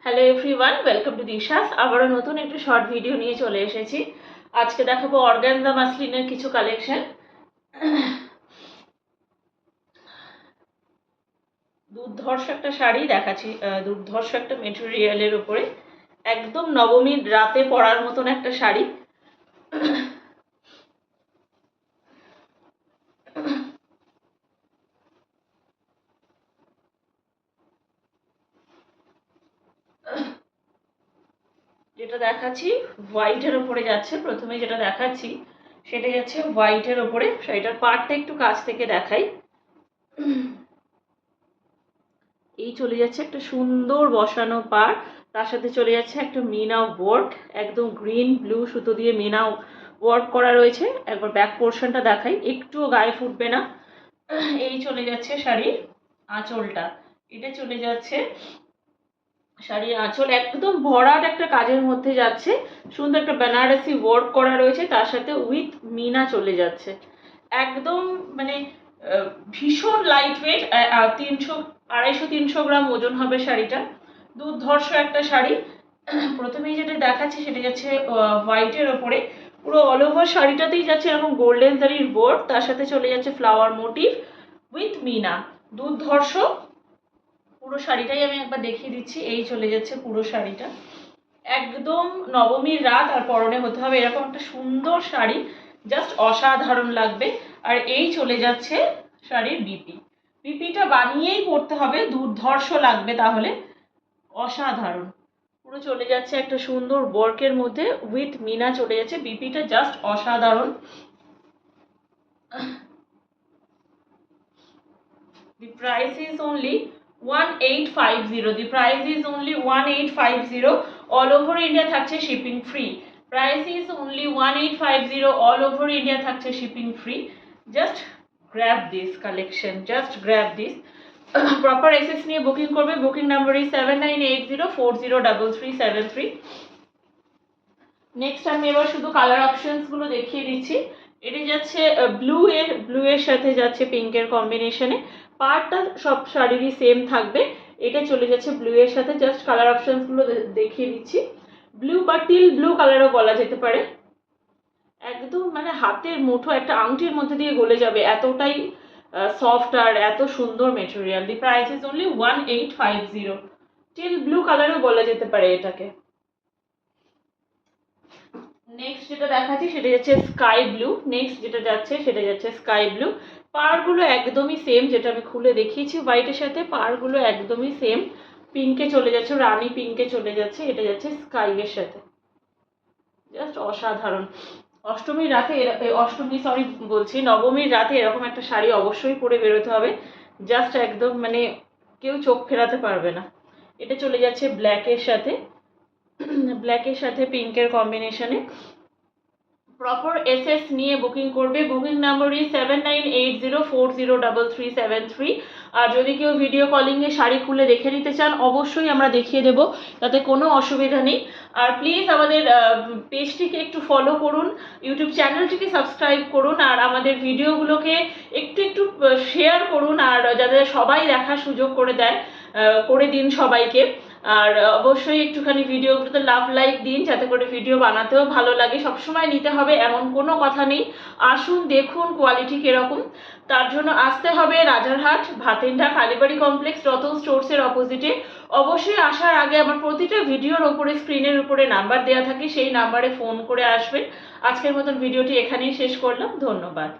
Hello everyone, welcome to দিশাস। আবারও নতুন একটি শর্ট ভিডিও নিয়ে চলে এসেছি। আজকে দেখাবো অর্গানজা মাসলিনের কিছু কালেকশন। দুর্ধর্ষ একটা শাড়ি দেখাচ্ছি, দুর্ধর্ষ একটা মেটেরিয়ালের উপরে একদম নবমীর রাতে পরার মতন একটা শাড়ি। যেটা দেখাচ্ছি হোয়াইটের ওপরে যাচ্ছে। প্রথমে যেটা দেখাচ্ছি সেটা যাচ্ছে হোয়াইটের ওপরে। শাড়িটার পাড়টা একটু কাছ থেকে দেখাই। এই চলে যাচ্ছে একটা সুন্দর বসানো পাড়, তার সাথে চলে যাচ্ছে একটা মিনা ওয়ার্ক, একদম গ্রিন ব্লু সুতো দিয়ে মিনা ওয়ার্ক করা রয়েছে। একবার ব্যাক পোর্শনটা দেখাই, একটুও গায়ে ফুটবে না। এই চলে যাচ্ছে শাড়ির আঁচলটা, এটা চলে যাচ্ছে শাড়ির আঁচল, একদম ভরাট একটা কাজের মধ্যে যাচ্ছে। সুন্দর একটা বেনারসি ওয়ার্ক করা রয়েছে, তার সাথে উইথ মিনা চলে যাচ্ছে। একদম মানে ভীষণ লাইট ওয়েট, 250-300 গ্রাম ওজন হবে শাড়িটা। দুর্ধর্ষ একটা শাড়ি। প্রথমেই যেটা দেখাচ্ছি সেটা যাচ্ছে হোয়াইটের ওপরে, পুরো অল ওভার শাড়িটাতেই যাচ্ছে এরকম গোল্ডেন জারির বোর্ড, তার সাথে চলে যাচ্ছে ফ্লাওয়ার মোটিভ উইথ মিনা। দুর্ধর্ষ পুরো শাড়িটাই আমি একবার দেখিয়ে দিচ্ছি। এই চলে যাচ্ছে পুরো শাড়িটা, একদম নবমীর রাত আর পরনে হতে হবে এরকম একটা সুন্দর শাড়ি, জাস্ট অসাধারণ লাগবে। আর এই চলে যাচ্ছে শাড়ির বিপিটা বানিয়েই পরতে হবে, দুর্ধর্ষ লাগবে, তাহলে অসাধারণ। পুরো চলে যাচ্ছে একটা সুন্দর ওয়ার্কের মধ্যে উইথ মিনা চলে যাচ্ছে, বিপিটা জাস্ট অসাধারণ। The price is only 1850. The price is only 1850. All over India থাকছে shipping free. Price is only 1850. All over India থাকছে shipping free. Just grab this collection. Just grab this. Proper SS নিয়ে booking করবে। Booking number is 7980403373। Next আমি এবার শুধু colour options গুলো দেখিয়ে দিচ্ছি। এটা যাচ্ছে ব্লু এর সাথে যাচ্ছে পিঙ্কের কম্বিনেশনে। পার্টটা সব শাড়িরই সেম থাকবে। এটা চলে যাচ্ছে ব্লু এর সাথে। জাস্ট কালার অপশনস গুলো দেখিয়ে দিচ্ছি। ব্লু বা টিল ব্লু কালারও বলা যেতে পারে। একদম মানে হাতের মুঠো একটা আংটির মধ্যে দিয়ে গলে যাবে, এতটাই সফট আর এত সুন্দর material. The price is only 1850। Teal blue কালারও বলা যেতে পারে এটাকে। নেক্সট যেটা দেখাচ্ছি সেটা যাচ্ছে স্কাই ব্লু। Sky blue. পাড়গুলো একদমই সেম, যেটা আমি খুলে দেখিয়েছি হোয়াইটের সাথে, পাড়গুলো একদমই সেম। পিঙ্কে চলে যাচ্ছে, রানী পিঙ্কে চলে যাচ্ছে। এটা যাচ্ছে স্কাই এর সাথে, জাস্ট অসাধারণ। নবমীর রাতে এরকম একটা শাড়ি অবশ্যই পরে বেরোতে হবে। জাস্ট একদম মানে কেউ চোখ ফেরাতে পারবে না। এটা চলে যাচ্ছে ব্ল্যাকের সাথে পিঙ্কের কম্বিনেশনে। প্রপার এসএস নিয়ে বুকিং করবে। Booking number is 7980403373। আর যদি কেউ ভিডিও কলিংয়ে শাড়ি খুলে দেখে নিতে চান, অবশ্যই আমরা দেখিয়ে দেবো, তাতে কোনো অসুবিধা নেই। আর প্লিজ আমাদের পেজটিকে একটু ফলো করুন, ইউটিউব চ্যানেলটিকে সাবস্ক্রাইব করুন, আর আমাদের ভিডিওগুলোকে একটু শেয়ার করুন, আর যাতে সবাই দেখার সুযোগ করে দিন সবাইকে। আর অবশ্যই একটুখানি ভিডিওগুলোতে লাইক দিন, যাতে করে ভিডিও বানাতেও ভালো লাগে। সবসময় নিতে হবে এমন কোনো কথা নেই, আসুন দেখুন কোয়ালিটি কিরকম। তার জন্য আসতে হবে রাজারহাট ভাতেন্ডা কালীবাড়ি কমপ্লেক্স, রতন স্টোরসের অপোজিটে। অবশ্যই আসার আগে আমার প্রতিটা ভিডিওর ওপরে স্ক্রিনের উপরে নাম্বার দেওয়া থাকে, সেই নাম্বারে ফোন করে আসবেন। আজকের মতন ভিডিওটি এখানেই শেষ করলাম, ধন্যবাদ।